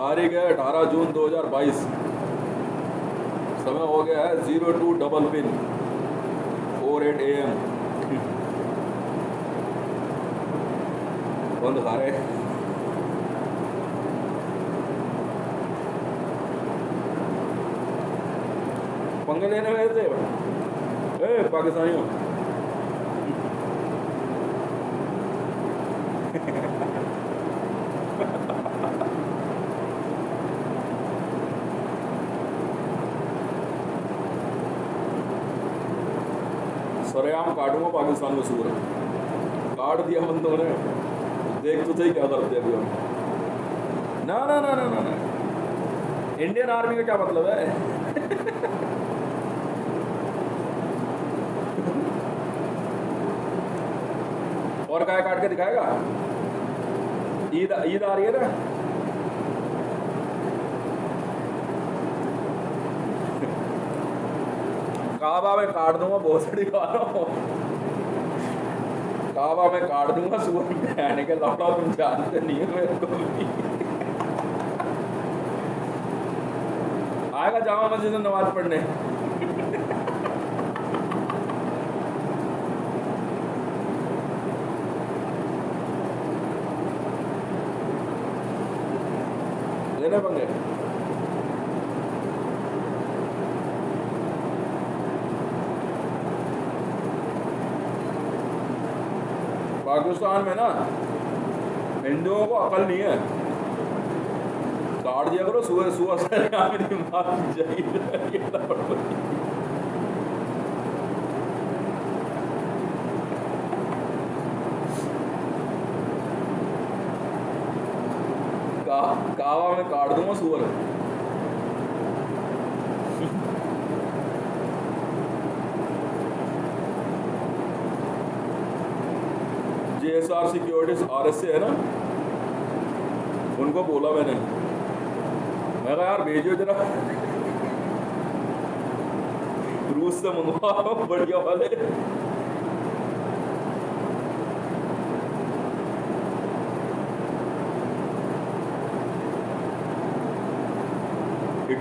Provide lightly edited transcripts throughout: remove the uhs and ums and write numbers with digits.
तारीख है 18 जून 2022। समय हो गया है 02 डबल पिन 48 AM। कौन दिखा रहे? पंगे लेने गए थे पाकिस्तानियों। सरेआम काटूंगा पाकिस्तान में सूर। काट दिया बंदों ने। देख तो सही क्या करते अभी हम। ना ना ना ना ना ना, इंडियन आर्मी का क्या मतलब है? और क्या काट के दिखाएगा? ईद ईद आ रही है ना। काबा में काट दूंगा, बहुत सड़ी बात हो। काबा में काट दूंगा सुबह में आने के लौटा। तुम जानते नहीं है मेरे को भी। आएगा जामा मस्जिद में नमाज पढ़ने। लेने पंगे। पाकिस्तान में ना हिंदुओं को अकल नहीं है। काट दिया करो सुबह सुबह से। कावा में काट दूंगा सुअर। JSR सिक्योरिटीज RS से है ना, उनको बोला मैंने कहा यार भेजो जरा रूस से मंगवा बढ़िया वाले।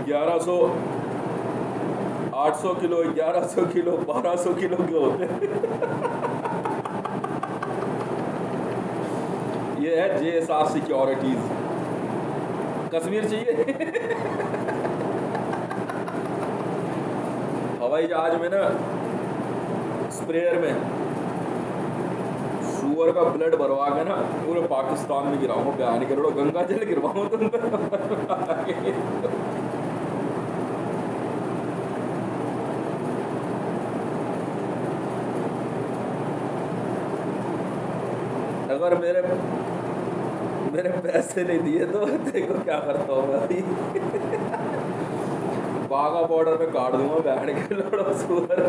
1100 800 किलो 1100 किलो 1200 किलो के होते हैं। ये है JSR सिक्योरिटीज। कश्मीर चाहिए। हवाई जहाज में ना स्प्रेयर में सुअर का ब्लड भरवा के ना पूरे पाकिस्तान में गिराऊंगा। बयान करोड़ गंगा जल गिरवाऊं तुम पे। अगर मेरे पैसे नहीं दिए तो देखो क्या करता हूँ मैं अभी। बागा बॉर्डर पे काट दूंगा बैठ के लड़ो सुअर।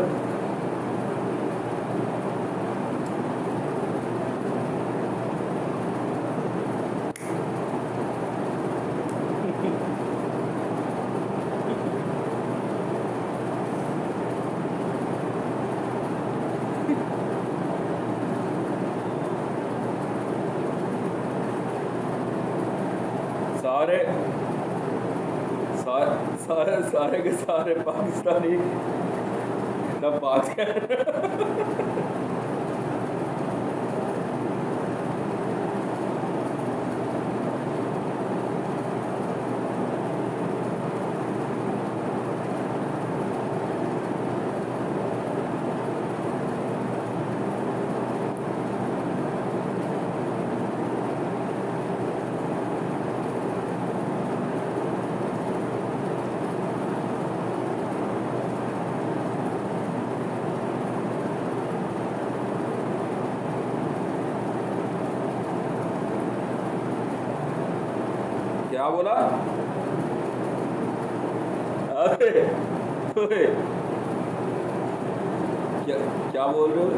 सारे के सारे पाकिस्तानी ना बात है। क्या बोला? अरे क्या बोल रहे हो?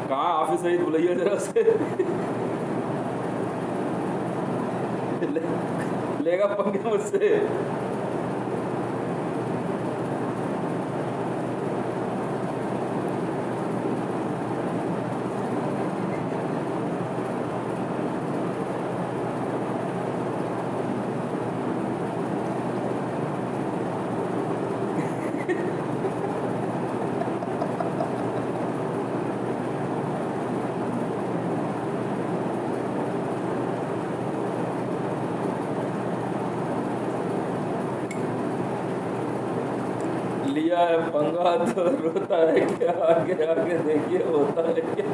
कहाँ ऑफिस सही बुलाइए जरा से। लेगा पंगे मुझसे। लिया है पंगा तो रोता है क्या, आगे आगे देखिए होता है क्या।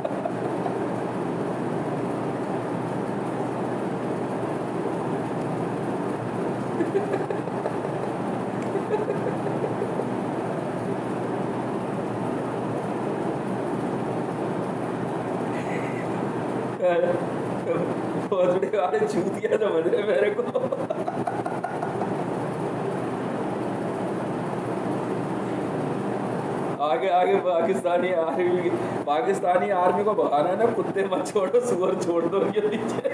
भोसड़ी वाले चूतिया समझ रहे मेरे को। आगे आगे पाकिस्तानी आर्मी को भगाना है ना, कुत्ते मत छोड़ो सुअर छोड़ दो ये पीछे।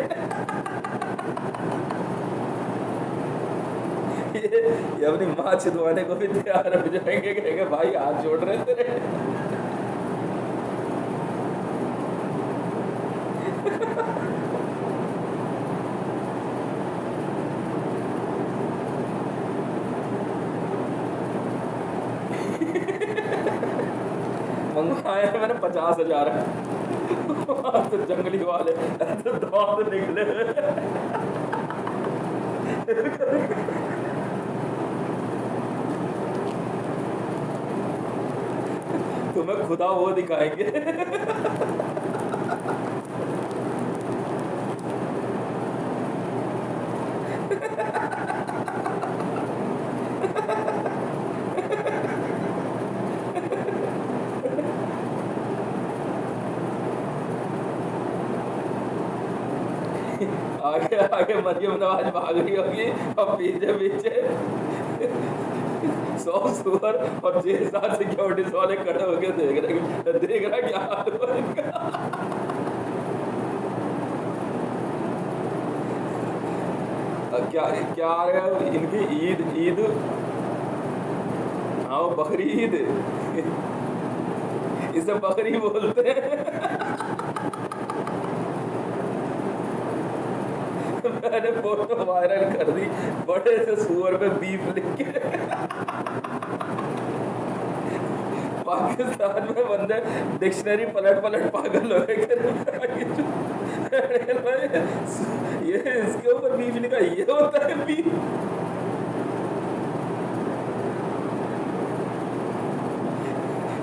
ये अपनी माँ छिदवाने को भी तैयार हो जाएंगे, कहेंगे भाई हाथ जोड़ रहे तेरे। मंगवाया मैंने 50,000 तो जंगली वाले तो दौड़ निकले। तुम्हें खुदा वो दिखाएंगे। आगे आगे मरियम नवाज भाग रही होगी और पीछे पीछे 100 सुअर और 6-7 सिक्योरिटीज वाले खड़े होके देख रहा क्या हाल हुआ इनका। क्या क्या आ रहा है इनकी ईद। हाँ वो बकरी ईद, इसे बकरी बोलते हैं। मैंने फोटो वायरल कर दी बड़े से सुअर पे बीफ लिख के। पाकिस्तान में बंदे डिक्शनरी पलट पागल हो गए। ये इसके ऊपर बीफ लिखा, ये होता है बीफ।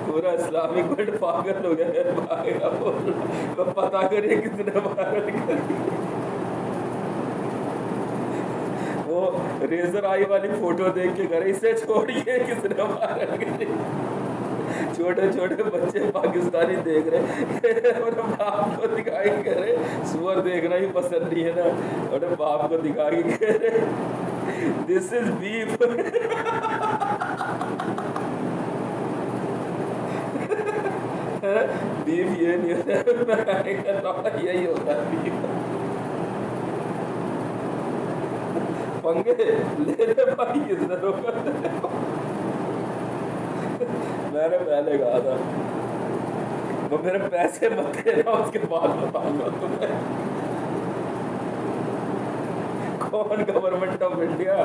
पूरा इस्लामिक वर्ल्ड पागल हो गया। पता करिए कितने वायरल कर। वो रेजर आई वाली फोटो देख के करे इसे छोड़िए किसने वायरल करी। छोटे छोटे बच्चे पाकिस्तानी देख रहे और बाप को दिखाई कह रहे सुअर देखना ही पसंद नहीं है ना, और बाप को दिखा के कह रहे दिस इज बीफ। बीफ ये नहीं होता, यही होता है बीफ। पंगे ले ले भाई किसने रोका। मैंने पहले कहा था वो मेरे पैसे मत देना, उसके बाद बताऊंगा तुम्हें कौन गवर्नमेंट ऑफ इंडिया।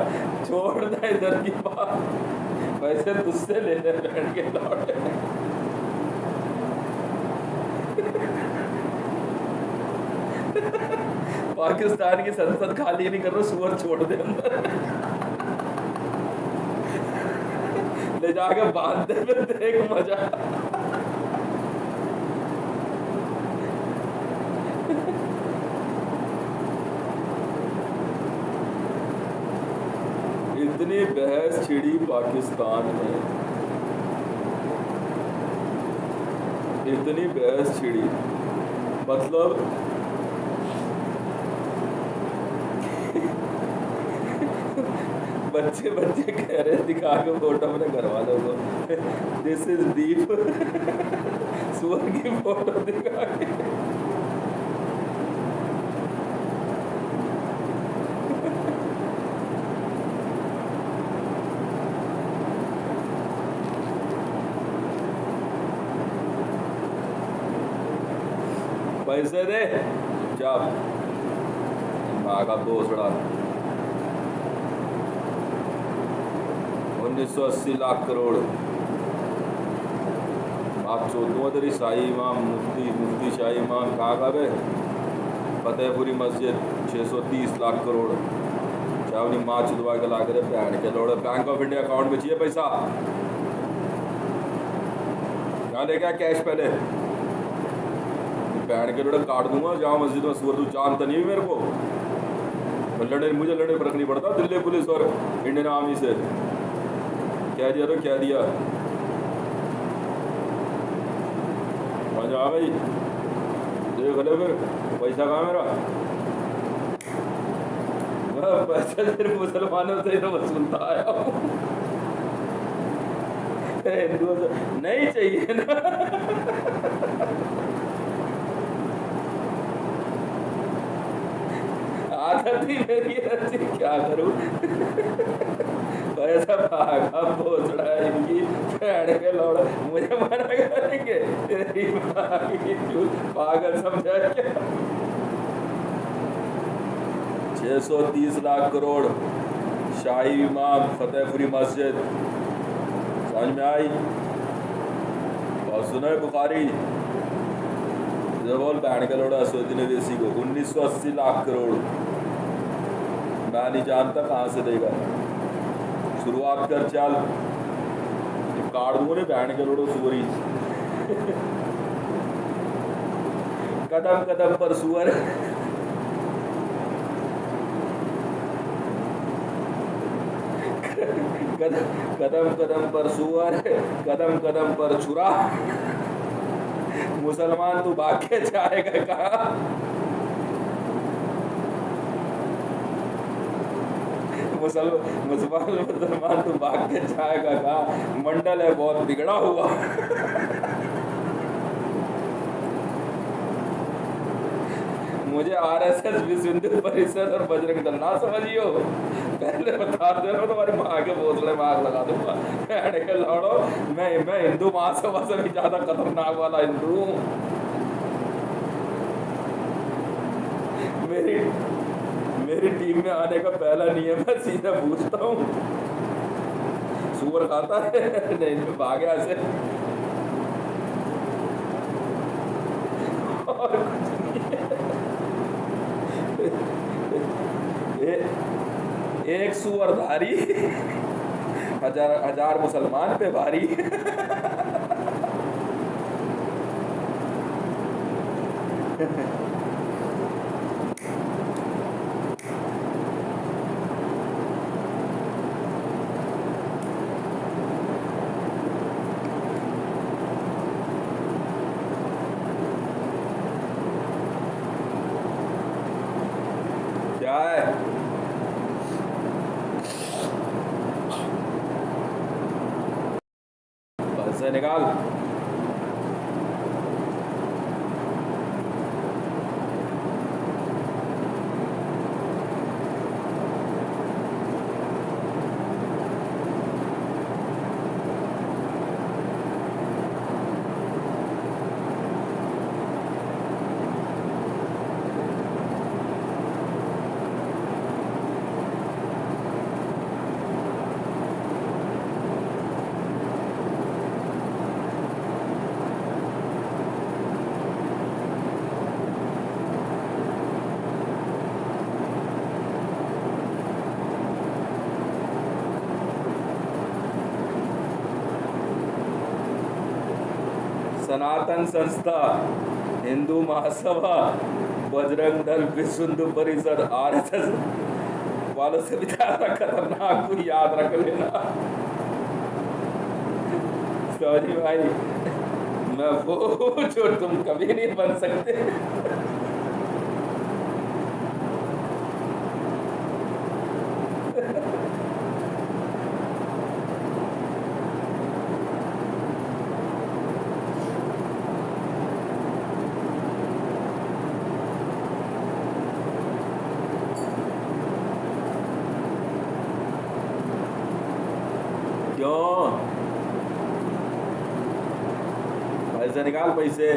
छोड़ दे इधर की बात, पैसे तुझसे लेने बैठ के लौटे। पाकिस्तान की संसद खाली नहीं कर रहा, सुअर छोड़ दे अंदर। ले जाके बांध दे, फिर देख मजा। इतनी बहस छिड़ी पाकिस्तान में, इतनी बहस छिड़ी, मतलब बच्चे कह रहे दिखा के फोटो अपने घर वालों को दिस इज बीफ। सुअर की फोटो दिखा के। पैसे दे जा माँ का भोसड़ा। 1980 लाख करोड़। आप चौथों तेरी शाही इमाम मुफ्ती शाही इमाम कहाँ का है। फतेहपुरी मस्जिद 630 लाख करोड़। चाहे अपनी माँ चुदवा के ला कर भैन के लौड़े। बैंक ऑफ इंडिया अकाउंट में चाहिए पैसा, यहाँ लेके आ कैश पहले, बैठ के लोड़ा काट दूंगा। जहाँ मस्जिद में सुअर, तू जानता नहीं है मेरे को। मुझे लड़ने फर्क नहीं पड़ता दिल्ली पुलिस और इंडियन आर्मी से। क्या दिया तो क्या दिया, मजा आ भाई। देख ले फिर पैसा कहाँ मेरा, पैसा सिर्फ मुसलमानों से ही तो वसूलता आया हूँ, हिंदुओं से नहीं चाहिए ना। आदत ही मेरी ऐसी, क्या करूं। पैसा भागा भोसड़ा है इनकी भैन के लौड़ा, मुझे मना करेंगे तेरी पागल समझा क्या। 630 लाख करोड़ शाही इमाम फतेहपुरी मस्जिद, समझ में आई। और सुनो बुखारी बोल बहन का लोड़ा असदुद्दीन अवैसी को 1980 लाख करोड़, मैं नहीं जानता कहाँ से देगा। शुरुआत कर चल, काट दूंगा ने बहन के लोड़ो सुअरी। कदम कदम पर सुअर, कदम कदम पर सुअर, कदम कदम पर छुरा। मुसलमान तू भाग के जाएगा कहाँ। मुसलमान तू भाग के जाएगा कहाँ, मंडल है बहुत बिगड़ा हुआ। मुझे आरएसएस, विश्व हिंदू परिषद और बजरंग दल ना समझियो, पहले बता दे रहा तुम्हारी माँ के भोसले में आग लगा दूंगा। के लौड़ो, मैं हिंदू महासभा से भी ज्यादा खतरनाक वाला हिंदू हूँ। मेरी टीम में आने का पहला नियम है सीधा पूछता हूँ सुअर खाता है नहीं, इनमें भागे ऐसे और कुछ नहीं। एक सुअरधारी हजार मुसलमान पे भारी। क्या है पैसे निकाल। सनातन संस्था, हिंदू महासभा, बजरंग दल, विश्व हिंदू परिषद, आरएसएस वालों से भी ज्यादा खतरनाक को याद रख लेना। सॉरी भाई, मैं वो जो तुम कभी नहीं बन सकते। क्यों पैसे निकाल पैसे।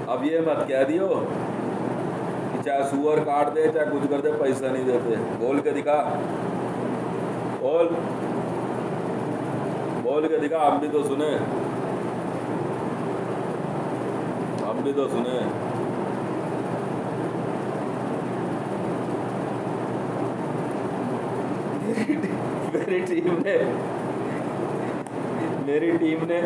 अब ये मत कह दियो कि चाहे सुअर काट दे चाहे कुछ कर दे पैसा नहीं देते। बोल के दिखा, बोल के दिखा, हम भी तो सुने, हम भी तो सुने। मेरी टीम ने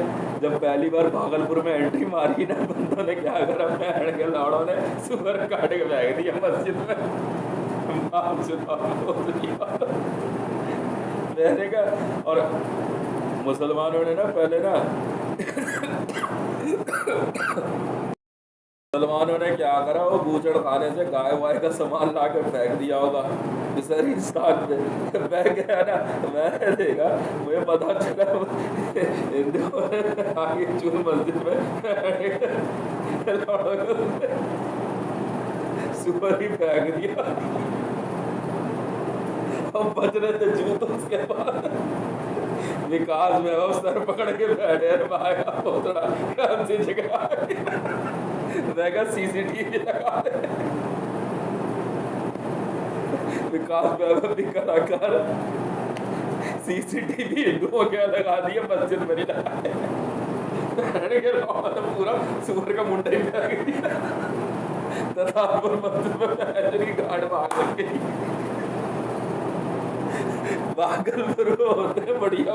जब पहली बार भागलपुर में एंट्री मारी ना, बंदों ने क्या करा, बहन के लाड़ों ने सुअर काट के फेंक दिया मस्जिद में। मैंने कहा, और मुसलमानों ने ना पहले ना मुसलमानों ने क्या करा, वो बूचड़ खाने से गाय वाय का सामान ला के फेंक दिया होगा बिसरी स्थान पे। मैं गया ना, मैंने देखा, मुझे पता चला हिंदुओं ने आगे चूर मस्जिद में सुअर ही फेंक दिया। अब बच रहे थे जूतों उसके बाद। विकास में वो सर पकड़ के बैठे, भागा पोतड़ा कौन सी जगह, मैं कहा सीसीटीवी लगा दे। विकास में भी कलाकार सीसीटीवी हिंदुओं के लगा दिए, मस्जिद में नहीं लगाए। पूरा सुअर का मुंडा ही फेंक दिया तथा मस्जिद में की गाड़ भाग गई। भागलपुर होते बढ़िया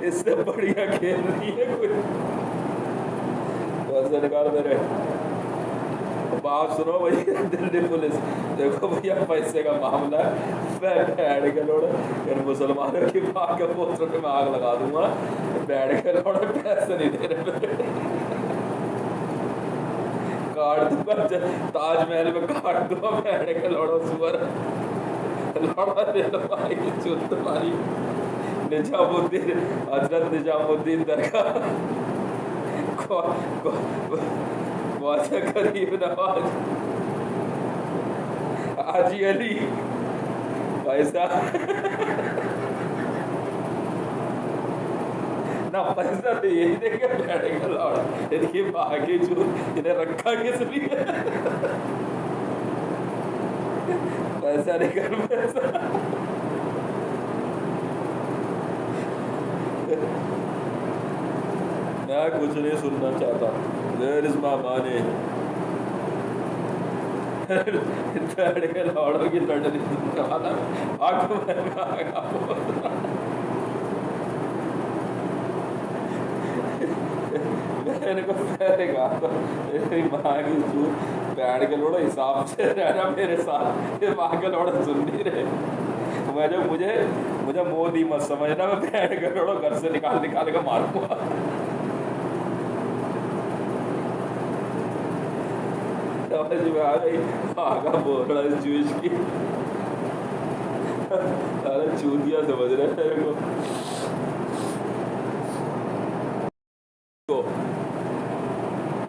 इससे बढ़िया खेल नहीं है कोई। पैसे निकाल मेरे। बात सुनो भैया, दिल्ली पुलिस देखो भैया, पैसे का मामला है, बैठ के लोड़े इन मुसलमानों की माँ के पोस्टर में आग लगा दूंगा। बैठ के लोड़े पैसे नहीं दे रहे, काट दूंगा ताजमहल में, काट दूंगा बैठ के लोड़ो सुअर। लौड़ा दे लो भाई, चुत तुम्हारी निजामुद्दीन, हजरत निजामुद्दीन दरगाह ख्वाजा गरीब नवाज हाजी अली पैसा ना, पैसा तो यही देगा बैठेगा लौड़ा। इनकी भागी चूर, इन्हें रखा किस लिए? पैसा निकल पैसा। मैं कुछ नहीं सुनना चाहता। Where is my money? लौड़ों की लड़नी सुनने वाला आंखों में मैंने को पहले कहा था, मेरी माँ की चूर बैठ के लोड़ा हिसाब से रहना मेरे साथ। ये माँ के लोड़ा सुन नहीं रहे। मुझे मोदी मत समझना, मैं बैठ के लोड़ा घर से निकाल के मारूंगा। समझ में आ गई आगा बोल रहा है जूश की। अरे चूतिया समझ रहे तेरे को।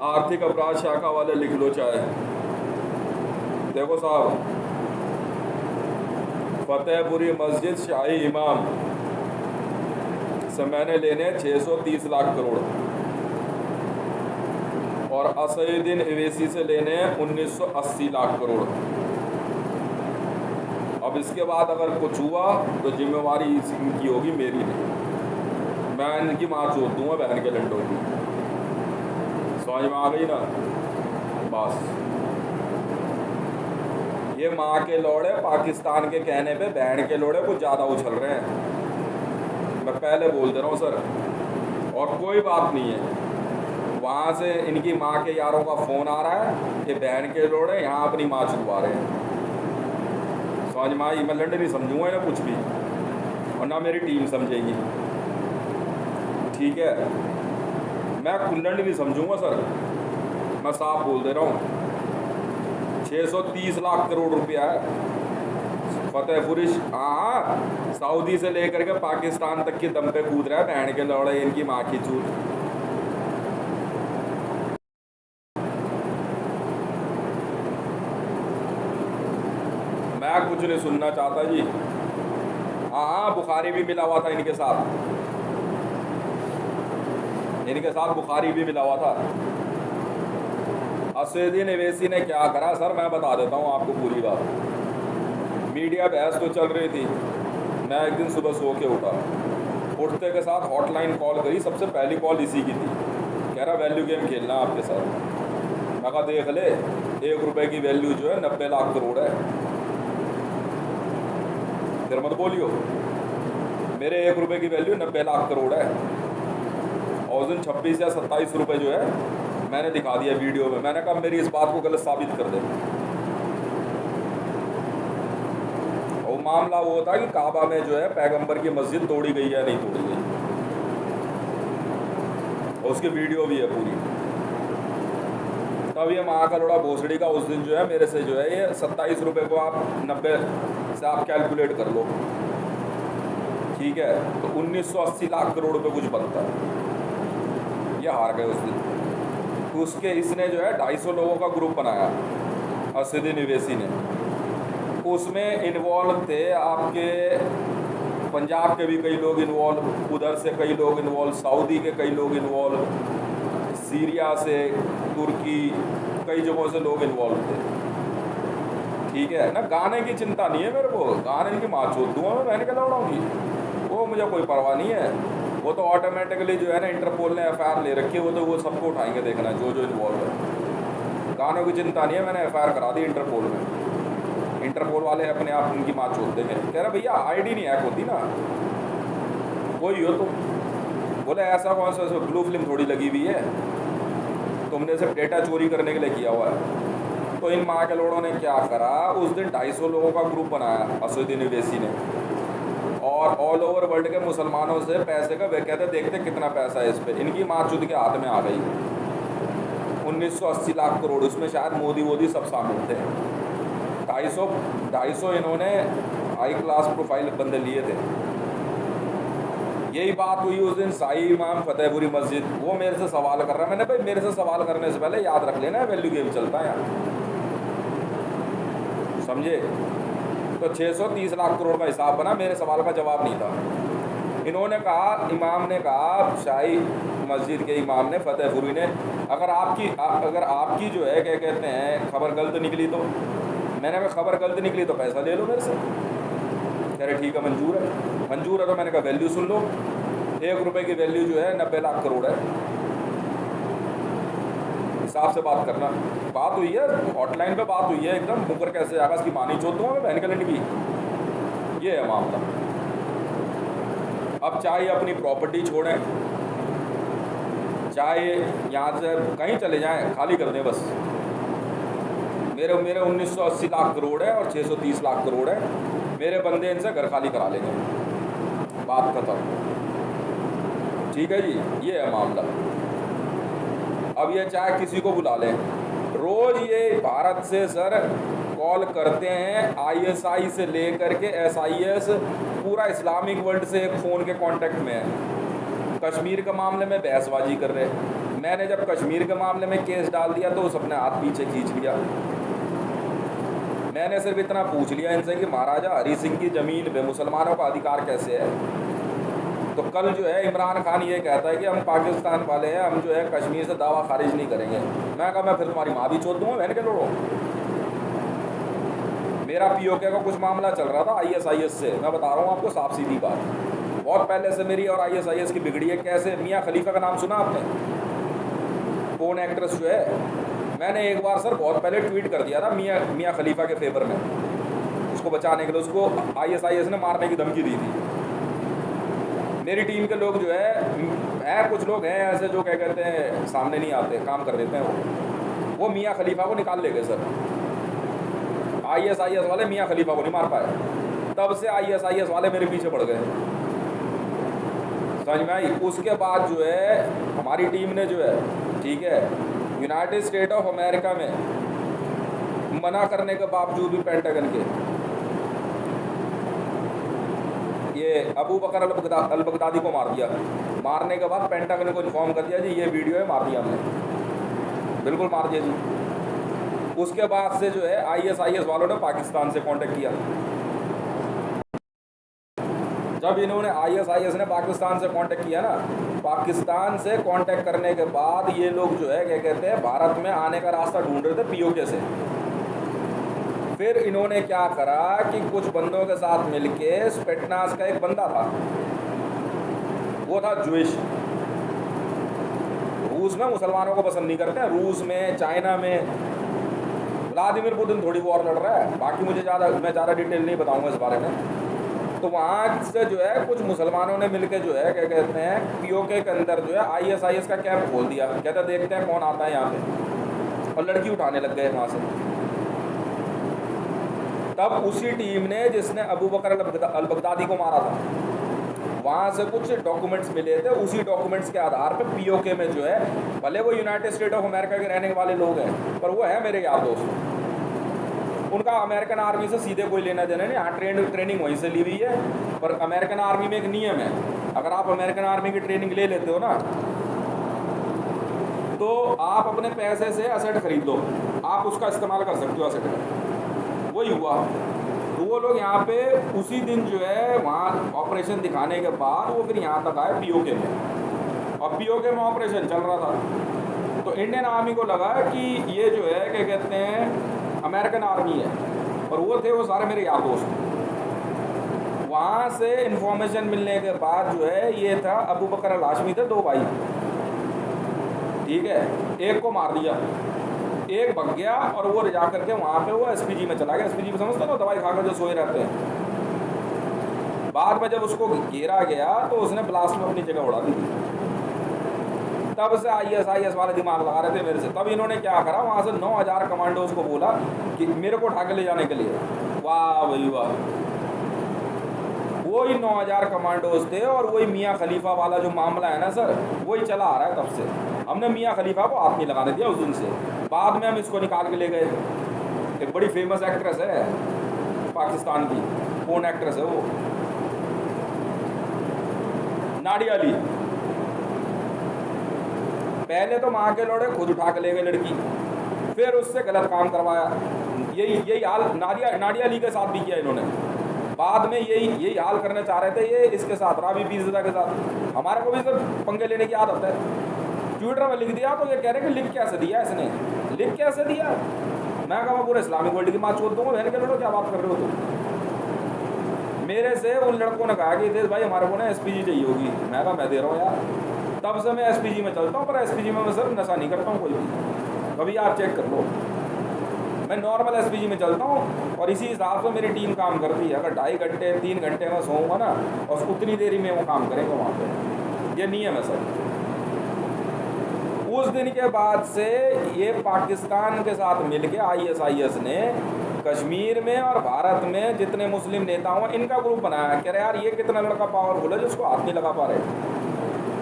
आर्थिक अपराध शाखा वाले लिख लो चाहे। देखो साहब, फतेहपुरी मस्जिद शाही इमाम से मैंने लेने 630 लाख करोड़ और असयुद्दीन अवैसी से लेने हैं 1980 लाख करोड़। अब इसके बाद अगर कुछ हुआ तो जिम्मेवारी इनकी होगी, मेरी नहीं। मैं इनकी माँ चोट दूंगा बहन के लंडों की। समझ में आ गई ना? बस ये माँ के लोड़े पाकिस्तान के कहने पे बहन के लोड़े कुछ ज़्यादा उछल रहे हैं। मैं पहले बोल दे रहा हूँ सर, और कोई बात नहीं है। वहाँ से इनकी माँ के यारों का फ़ोन आ रहा है कि बहन के लोड़े यहाँ अपनी माँ छुपा रहे हैं। समझ में आई? मैं लंडे नहीं समझूंगा ना कुछ भी, और ना मेरी टीम समझेगी, ठीक है? मैं कुल्लंड नहीं समझूंगा सर, मैं साफ बोल दे रहा हूँ। 630 लाख करोड़ रुपया है फतेहपुरी, हाँ, सऊदी से लेकर के पाकिस्तान तक के दम पे कूद रहा है बहन के लौड़े इनकी माँ की चूत। मैं कुछ नहीं सुनना चाहता जी। हाँ, बुखारी भी मिला हुआ था इनके साथ, बुखारी भी मिला हुआ था। असयुद्दीन अवैसी ने क्या करा सर, मैं बता देता हूँ आपको पूरी बात। मीडिया बहस तो चल रही थी। मैं एक दिन सुबह सो के उठा, उठते के साथ हॉटलाइन कॉल करी, सबसे पहली कॉल इसी की थी। कह रहा वैल्यू गेम खेलना आपके साथ। मैं कहा देख ले, 1 रुपये की वैल्यू जो है 90 लाख करोड़ है। फिर मत बोलियो। मेरे 1 रुपये की वैल्यू 90 लाख करोड़ है, और उस दिन 26 या 27 रुपये जो है मैंने दिखा दिया वीडियो में। मैंने कहा मेरी इस बात को गलत साबित कर दे। और मामला वो था कि काबा में जो है पैगंबर की मस्जिद तोड़ी गई या नहीं तोड़ी गई, और उसकी वीडियो भी है पूरी। तब ये महाकरोड़ा भोसड़ी का उस दिन जो है मेरे से जो है ये 27 रुपये को आप 90 से आप कैलकुलेट कर लो, ठीक है, तो 1980 लाख करोड़ रुपये कुछ बनता है। ये हार गए उस दिन। तो उसके इसने जो है 250 लोगों का ग्रुप बनाया, असदुद्दीन ओवैसी ने। उसमें इन्वॉल्व थे आपके पंजाब के भी कई लोग इन्वॉल्व, उधर से कई लोग इन्वॉल्व, सऊदी के कई लोग इन्वॉल्व, सीरिया से, तुर्की, कई जगहों से लोग इन्वॉल्व थे, ठीक है ना। गाने की चिंता नहीं है मेरे को, गाने की माँ चोद दूँगा मैं क्या लौड़ाऊँगी, वो मुझे कोई परवाह नहीं है। वो तो ऑटोमेटिकली जो है ना इंटरपोल ने FIR ले रखी है, वो तो वो सबको उठाएंगे, देखना जो जो इन्वॉल्व है। गानों की चिंता नहीं है, मैंने FIR करा दी इंटरपोल में। इंटरपोल वाले अपने आप उनकी माँ चोद देंगे। कह रहे भैया ID नहीं हैक होती ना, कोई हो तो बोले ऐसा कौन सा ब्लू फिल्म थोड़ी लगी हुई है, तुमने सिर्फ डेटा चोरी करने के लिए किया हुआ है। तो इन माँ के लोगों ने क्या करा, उस दिन 250 लोगों का ग्रुप बनाया असदुद्दीन ओवैसी ने, और ऑल ओवर वर्ल्ड के मुसलमानों से पैसे का वे कहते देखते कितना पैसा है इस पर। इनकी माँ चुद के हाथ में आ गई 1980 लाख करोड़। उसमें शायद मोदी सब शामिल थे। 250 इन्होंने हाई क्लास प्रोफाइल बंदे लिए थे। यही बात हुई उस दिन शाही इमाम फतेहपुरी मस्जिद, वो मेरे से सवाल कर रहा है। मैंने भाई मेरे से सवाल करने से पहले याद रख लेना वैल्यू गेम चलता है यहाँ, समझे। तो 630 लाख करोड़ का हिसाब बना, मेरे सवाल का जवाब नहीं था। इन्होंने कहा, इमाम ने कहा, शाही मस्जिद के इमाम ने, फतेहपुरी ने, अगर आपकी जो है क्या कहते हैं खबर गलत निकली तो, मैंने कहा खबर गलत निकली तो पैसा ले लो मेरे से। कह रहे ठीक है मंजूर है। तो मैंने कहा वैल्यू सुन लो, 1 रुपये की वैल्यू जो है 90 लाख करोड़ है। हिसाब से बात करना। बात हुई है हॉटलाइन पे, बात हुई है एकदम मुकर कैसे आगा इसकी मानी चोद दूँगा मैं बहन कैलेंड की। ये है मामला। अब चाहे अपनी प्रॉपर्टी छोड़ें, चाहे यहाँ से कहीं चले जाएं, खाली कर दें बस। मेरे 1980 लाख करोड़ है और 630 लाख करोड़ है, मेरे बंदे इनसे घर खाली करा लेंगे, बात खत्म, ठीक है जी। ये है मामला। अब ये चाहे किसी को बुला लें, रोज़ ये भारत से सर कॉल करते हैं, ISI से लेकर के SIS, पूरा इस्लामिक वर्ल्ड से एक फ़ोन के कांटेक्ट में है। कश्मीर के मामले में बहसबाजी कर रहे हैं। मैंने जब कश्मीर के मामले में केस डाल दिया तो उस अपने हाथ पीछे खींच लिया। मैंने सिर्फ इतना पूछ लिया इनसे कि महाराजा हरी सिंह की ज़मीन पे मुसलमानों का अधिकार कैसे है। तो कल जो है इमरान खान ये कहता है कि हम पाकिस्तान वाले हैं, हम जो है कश्मीर से दावा खारिज नहीं करेंगे। मैं कहा मैं फिर तुम्हारी माँ भी छोड़ दूँगा बहन के लोड़ो। मेरा POK का कुछ मामला चल रहा था ISIS से, मैं बता रहा हूँ आपको साफ सीधी बात। बहुत पहले से मेरी और ISIS की बिगड़ी है। कैसे? मियाँ खलीफा का नाम सुना आपने? कौन एक्ट्रेस जो है, मैंने एक बार सर बहुत पहले ट्वीट कर दिया था मियाँ खलीफा के फेवर में, उसको बचाने के लिए। उसको ISIS ने मारने की धमकी दी थी। मेरी टीम के लोग जो है कुछ लोग हैं ऐसे जो क्या कहते हैं सामने नहीं आते, काम कर देते हैं। वो मियाँ खलीफा को निकाल ले गए सर। ISIS वाले मियाँ खलीफा को नहीं मार पाए, तब से ISIS वाले मेरे पीछे पड़ गए, समझ में आई। उसके बाद जो है हमारी टीम ने जो है, ठीक है, यूनाइटेड स्टेट ऑफ अमेरिका में मना करने के बावजूद भी पेंटागन के ये अबू बकर अल बगदादी को मार दिया। मारने के बाद पेंटागन को इन्फॉर्म कर दिया जी ये वीडियो है, मार दिया हमने, बिल्कुल मार दिया जी। उसके बाद से जो है ISIS वालों ने पाकिस्तान से कांटेक्ट किया। जब इन्होंने ISIS ने पाकिस्तान से कांटेक्ट किया ना, पाकिस्तान से कांटेक्ट करने के बाद ये लोग जो है क्या कहते हैं भारत में आने का रास्ता ढूंढ रहे थे POK से। फिर इन्होंने क्या करा कि कुछ बंदों के साथ मिलके, स्पेटनास का एक बंदा था, वो था जूइश। रूस में मुसलमानों को पसंद नहीं करते हैं, रूस में, चाइना में। व्लादिमीर पुतिन थोड़ी वॉर लड़ रहा है, बाकी मैं ज़्यादा डिटेल नहीं बताऊंगा इस बारे में। तो वहाँ से जो है कुछ मुसलमानों ने मिलके जो है क्या कहते हैं पीओके के अंदर जो है ISIS का कैंप खोल दिया। कहते देखते हैं कौन आता है यहाँ पे, और लड़की उठाने लग गए वहाँ से। तब उसी टीम ने जिसने अबू बकर अल बगदादी को मारा था, वहाँ से कुछ डॉक्यूमेंट्स मिले थे। उसी डॉक्यूमेंट्स के आधार पर पीओके में जो है, भले वो यूनाइटेड स्टेट ऑफ अमेरिका के रहने वाले लोग हैं, पर वो है मेरे यार दोस्त। उनका अमेरिकन आर्मी से सीधे कोई लेना देना नहीं। यहाँ ट्रेनिंग वहीं से ली हुई है, पर अमेरिकन आर्मी में एक नियम है, अगर आप अमेरिकन आर्मी की ट्रेनिंग ले लेते हो ना, तो आप अपने पैसे से एसेट खरीद लो, आप उसका इस्तेमाल कर सकते हो एसेट का। वही हुआ। तो वो लोग यहाँ पे उसी दिन जो है वहाँ ऑपरेशन दिखाने के बाद वो फिर यहाँ तक आए पीओके में, और पीओके में ऑपरेशन चल रहा था। तो इंडियन आर्मी को लगा कि ये जो है क्या कहते हैं अमेरिकन आर्मी है, और वो थे वो सारे मेरे यार दोस्त। वहाँ से इंफॉर्मेशन मिलने के बाद जो है ये था अबू बकर अल हाशमी थे, 2 भाई, ठीक है। एक को मार दिया, एक भाग गया, और वो जा करके वहाँ पे वो SPG में चला गया। SPG में समझते हो, दवाई खाकर जो सोए रहते हैं। बाद में जब उसको घेरा गया तो उसने ब्लास्ट में अपनी जगह उड़ा दी थी। तब से ISIS वाले दिमाग लगा रहे थे मेरे से। तब इन्होंने क्या करा, वहाँ से 9000 कमांडोज को बोला कि मेरे को उठा के ले जाने के लिए। वाह भाई वाह, वही 9000 कमांडोज थे, और वही मियाँ खलीफा वाला जो मामला है ना सर, वही चला आ रहा है तब से। हमने मियाँ खलीफा को हाथ नहीं लगाने दिया उस दिन से। बाद में हम इसको निकाल के ले गए। एक बड़ी फेमस एक्ट्रेस है पाकिस्तान की, कौन एक्ट्रेस है वो, नाडिया अली। पहले तो माँ के लोड़े खुद उठा के ले गए लड़की, फिर उससे गलत काम करवाया। यही हाल नाडिया अली के साथ भी किया इन्होंने। बाद में यही हाल करना चाह रहे थे ये इसके साथ, रावी पीरज़ादा के साथ। हमारे को भी सर पंगे लेने की आदत है। ट्विटर में लिख दिया तो ये कह रहे कि लिख कैसे दिया इसने, लिख कैसे दिया। मैं कहा पूरे इस्लामिक वर्ल्ड की बात छोड़ दूँगा, बहन के लड़ो क्या बात कर रहे हो तुम। मेरे से उन लड़कों ने कहा कि भाई हमारे को ना SPG चाहिए होगी। मैं कहा मैं दे रहा हूँ यार। तब से मैं SPG में चलता हूँ, पर SPG में मैं सर नशा नहीं करता हूँ कोई भी, कभी आप चेक कर लो। मैं नॉर्मल SPG में चलता हूँ, और इसी हिसाब से मेरी टीम काम करती है। अगर 2.5 घंटे 3 घंटे में सोऊंगा ना, और उतनी देरी में वो काम करेंगे वहाँ पे। ये नियम है सर। उस दिन के बाद से ये पाकिस्तान के साथ मिलके ISIS ने कश्मीर में और भारत में जितने मुस्लिम नेता हुए इनका ग्रुप बनाया। कह रहे यार ये कितना लड़का पावरफुल है जिसको हाथ नहीं लगा पा रहे।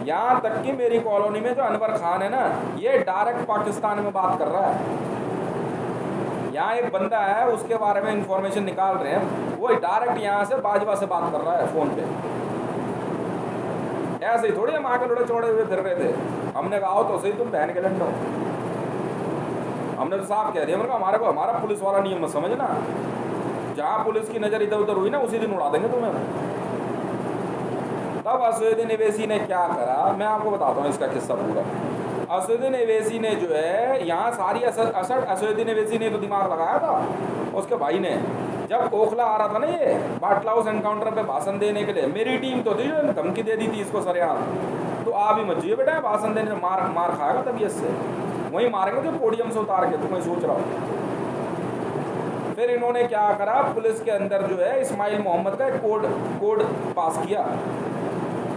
यहाँ तक कि मेरी कॉलोनी में जो अनवर खान है ना, ये डायरेक्ट पाकिस्तान में बात कर रहा है। यहाँ एक बंदा है, उसके बारे में इंफॉर्मेशन निकाल रहे हैं, वो डायरेक्ट यहाँ से बाजवा से बात कर रहा है फ़ोन पे। ऐसे ही थोड़ी हम आके लड़े चौड़े हुए फिर रहे थे। हमने कहा तो सही तुम बहन के लंडो। हमने तो साफ कह दिया, हमारे को हमारा पुलिस वाला नियम मत समझना, जहाँ पुलिस की नज़र इधर उधर हुई ना उसी दिन उड़ा देंगे तुम्हें। तब असदुद्दीन अवैसी ने क्या करा, मैं आपको बताता हूँ इसका किस्सा पूरा। असदुद्दीन अवैसी ने जो है यहाँ सारी असदुद्दीन अवैसी ने तो दिमाग लगाया था, उसके भाई ने। जब ओखला आ रहा था ना ये बाटला हाउस एनकाउंटर पे भाषण देने के लिए, मेरी टीम तो थी जो धमकी दे दी थी इसको सरेआम, तो आप ही मत जाइए बेटा भाषण देने, मार खाएगा तबीयत से, वहीं मारेंगे तो पोडियम से उतार के, तुम्हें सोच रहा हूँ। फिर इन्होंने क्या करा, पुलिस के अंदर जो है इस्माइल मोहम्मद का एक कोड पास किया।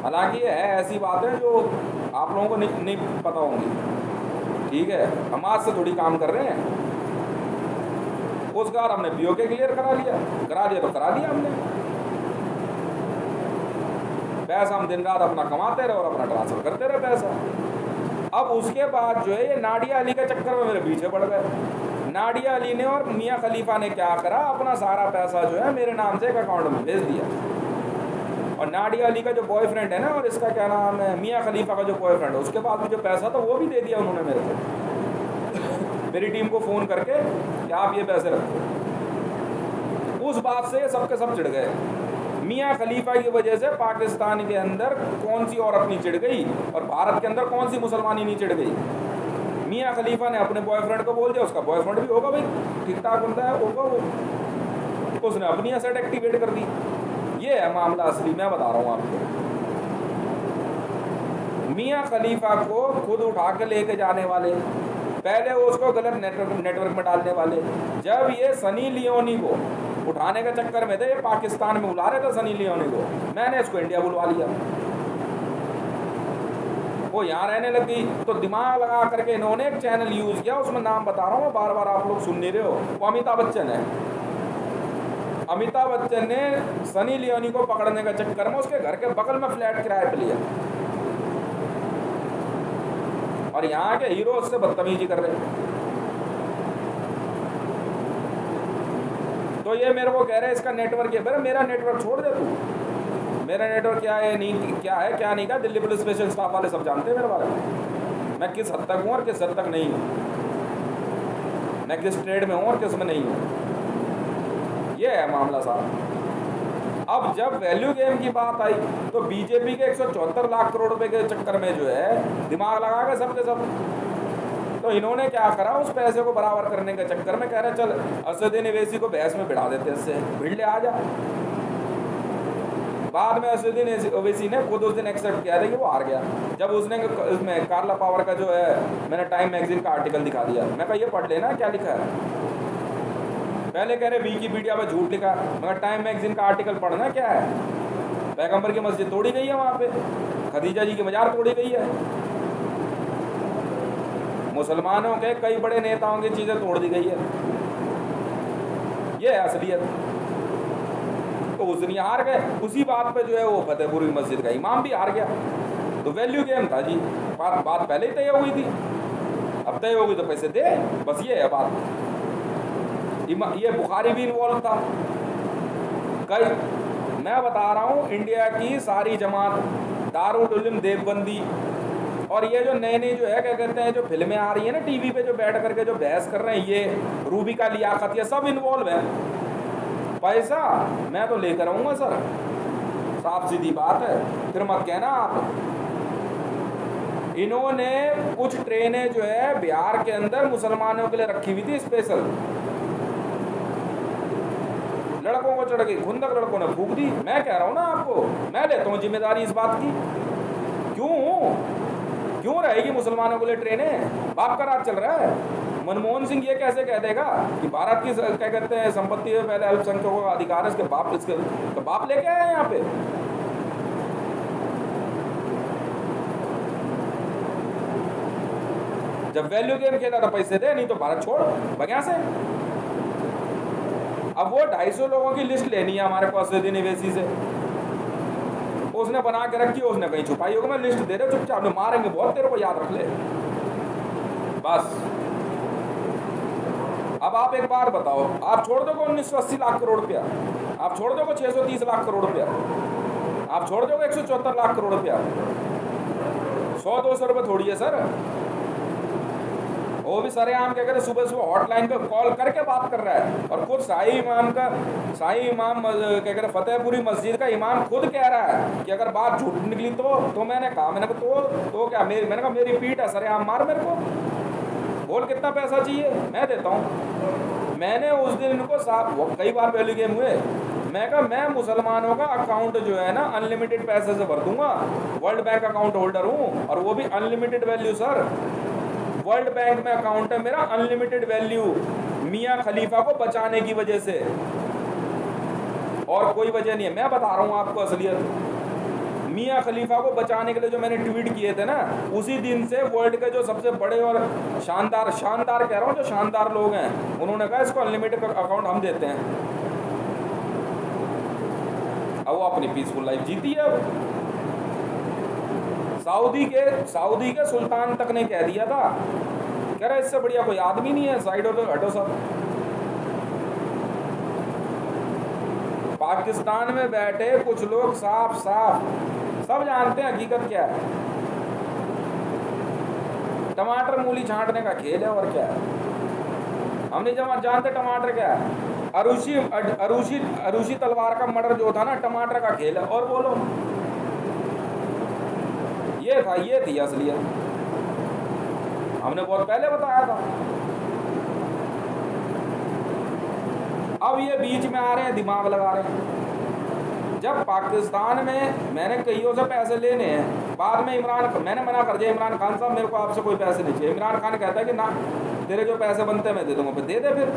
हालांकि ये है ऐसी बातें जो आप लोगों को नहीं पता होंगी, ठीक है, हम आज से थोड़ी काम कर रहे हैं। उस बार हमने पीओके क्लियर करा दिया तो करा दिया हमने। पैसा हम दिन रात अपना कमाते रहे और अपना ट्रांसफर करते रहे पैसा। अब उसके बाद जो है ये नाडिया अली के चक्कर में मेरे पीछे पड़ गए। नाडिया अली ने और मियाँ खलीफा ने क्या करा, अपना सारा पैसा जो है मेरे नाम से एक अकाउंट में भेज दिया। और नाडिया अली का जो बॉयफ्रेंड है ना, और इसका क्या नाम है, मियाँ खलीफा का जो बॉयफ्रेंड है, उसके बाद में जो पैसा था वो भी दे दिया उन्होंने मेरे को। मेरी टीम को फ़ोन करके कि आप ये पैसे रखो। उस बात से सबके सब चिढ़ गए। मियाँ खलीफा की वजह से पाकिस्तान के अंदर कौन सी औरत नहीं चिढ़ गई, और भारत के अंदर कौन सी मुसलमानी नहीं चिढ़ गई। मियाँ खलीफा ने अपने बॉयफ्रेंड को बोल दिया, उसका बॉयफ्रेंड भी होगा भाई, ठीक ठाक बंदा है, होगा वो, उसने अपनी एसेट एक्टिवेट कर दी। ये है मामला असली, मैं बता रहा हूँ आपको। मियाँ खलीफा को खुद उठा के लेके जाने वाले, पहले वो उसको गलत नेटवर्क में डालने वाले। जब ये सनी लियोनी को उठाने के चक्कर में थे, ये पाकिस्तान में बुला रहे थे सनी लियोनी को, मैंने इसको इंडिया बुलवा लिया। वो यहाँ रहने लगी तो दिमाग लगा करके इन्होंने एक चैनल यूज़ किया, उसमें नाम बता रहा हूँ, बार बार आप लोग सुन नहीं रहे हो, वो अमिताभ बच्चन है। अमिताभ बच्चन ने सनी लियोनी को पकड़ने के चक्कर में उसके घर के बगल में फ्लैट किराए पे लिया और यहाँ के हीरो उससे बदतमीजी कर रहे हैं। तो ये मेरे को कह रहे हैं इसका नेटवर्क है, मेरा नेटवर्क छोड़ दे तू, मेरा नेटवर्क क्या है नहीं क्या है क्या नहीं, क्या दिल्ली पुलिस स्पेशल स्टाफ वाले सब जानते हैं मेरे बारे में, मैं किस हद तक हूँ और किस हद तक नहीं हूँ, मैं किस ट्रेड में हूँ और किस में नहीं हूँ। ये है मामला साहब। अब जब वैल्यू गेम की बात आई तो बीजेपी के 174 लाख करोड़ रुपए के चक्कर में जो है दिमाग लगा के सबके सब, तो इन्होंने क्या करा, उस पैसे को बराबर करने के चक्कर में कह रहे चल असदुद्दीन ओवैसी को बहस में भिड़ा देते, इससे भिड़ ले आ जा। बाद में असदुद्दीन ओवैसी ने खुद उस दिन एक्सेप्ट किया था कि वो हार गया, जब उसने इसमें कार्ला पावर का जो है, मैंने टाइम मैगजीन का आर्टिकल दिखा दिया, मैं कहा ये पढ़ लेना क्या लिखा है। पहले कह रहे विकिपीडिया में झूठ लिखा, मगर टाइम मैगजीन का आर्टिकल पढ़ना क्या है। पैगंबर की मस्जिद तोड़ी गई है, वहाँ पे खदीजा जी की मजार तोड़ी गई है, मुसलमानों के कई बड़े नेताओं की चीज़ें तोड़ दी गई है, ये है असलियत। तो उस दिन हार गए, उसी बात पे जो है वो फतेहपुरी मस्जिद का इमाम भी हार गया। तो वैल्यू गेम था जी, बात पहले ही तय हुई थी, अब तय हो गई तो पैसे दे, बस ये है बात। ये बुखारी भी इन्वॉल्व था। कई मैं बता रहा हूँ, इंडिया की सारी जमात, दारुल उलूम देवबंदी और ये जो नए नए जो है क्या कहते हैं, जो फिल्में आ रही है ना टीवी पे, जो बैठ करके जो बहस कर रहे हैं, ये रूबी का लियाकत, ये सब इन्वॉल्व है। पैसा मैं तो लेकर आऊँगा सर, साफ सीधी बात है, फिर मत कहना आप। इन्होंने कुछ ट्रेनें जो है बिहार के अंदर मुसलमानों के लिए रखी हुई थी स्पेशल, लड़कों को चढ़ गई, खुंदक लड़कों ने फूंक दी। मैं कह रहा हूँ ना आपको, मैं लेता हूँ जिम्मेदारी इस बात की। क्यों रहेगी मुसलमानों के लिए ट्रेनें? बाप का राज चल रहा है। मनमोहन सिंह ये कैसे कह देगा कि भारत की क्या कहते हैं संपत्ति है पहले अल्पसंख्यकों का अधिकार है, इसके बाप लेके आए यहाँ पे। जब वैल्यू गेम खेला तो पैसे दे, नहीं तो भारत छोड़ बगैर से। अब वो 250 लोगों की लिस्ट लेनी है हमारे पास असदुद्दीन ओवैसी से, उसने बना के रखी, उसने कहीं छुपाई होगी, मैं लिस्ट दे रहा चुपचाप, मारेंगे बहुत, तेरे को याद रख ले बस। अब आप एक बार बताओ, आप छोड़ दोगे 1980 लाख करोड़ रुपया, आप छोड़ दोगे 630 लाख करोड़ रुपया, आप छोड़ दोगे 174 लाख करोड़ रुपया? 100-200 रुपये थोड़ी है सर। वो भी सरेआम क्या करे, सुबह सुबह हॉटलाइन पे कॉल करके बात कर रहा है, और खुद शाही इमाम क्या करे, फतेहपुरी मस्जिद का इमाम खुद कह रहा है कि अगर बात झूठ निकली तो मैंने कहा, मैंने कहा तो क्या, मैंने कहा मेरी पीठ है, सरेआम मार मेरे को, बोल कितना पैसा चाहिए मैं देता हूँ। मैंने उस दिन इनको साफ कई बार वैल्यू गेम हुए, मैं कहा मैं मुसलमानों का अकाउंट जो है ना अनलिमिटेड पैसे से भर दूंगा, वर्ल्ड बैंक अकाउंट होल्डर हूँ, और वो भी unlimited value sir, world bank में अकाउंट है मेरा, अनलिमिटेड वैल्यू, मियाँ खलीफा को बचाने की वजह से, और कोई वजह नहीं है। मैं बता रहा हूँ आपको असलियत, मियाँ खलीफा को बचाने के लिए जो मैंने ट्वीट किए थे ना, उसी दिन से वर्ल्ड के जो सबसे बड़े और शानदार कह रहा हूँ, जो शानदार लोग हैं, उन्होंने कहा इसको अनलिमिटेड अकाउंट हम देते हैं। अब वो अपनी पीसफुल लाइफ जीती है। अब सऊदी के सुल्तान तक ने कह दिया था, कह रहा इससे बढ़िया कोई आदमी नहीं है, साइड हटो सब। पाकिस्तान में बैठे कुछ लोग साफ सब जानते हैं हकीकत क्या है, टमाटर मूली छांटने का खेल है, और क्या है। हम नहीं जब जानते टमाटर क्या है, अरूशी तलवार का मर्डर जो था ना, टमाटर का खेल है। और बोलो, ये थी असलियत, हमने बहुत पहले बताया था। अब ये बीच में आ रहे हैं, दिमाग लगा रहे हैं। जब पाकिस्तान में मैंने कईयों से पैसे लेने हैं, बाद में मैंने मना कर दिया, इमरान खान साहब मेरे को आपसे कोई पैसे नहीं चाहिए। इमरान खान कहता है कि ना तेरे जो पैसे बनते हैं मैं दे दूंगा, फिर दे दे। फिर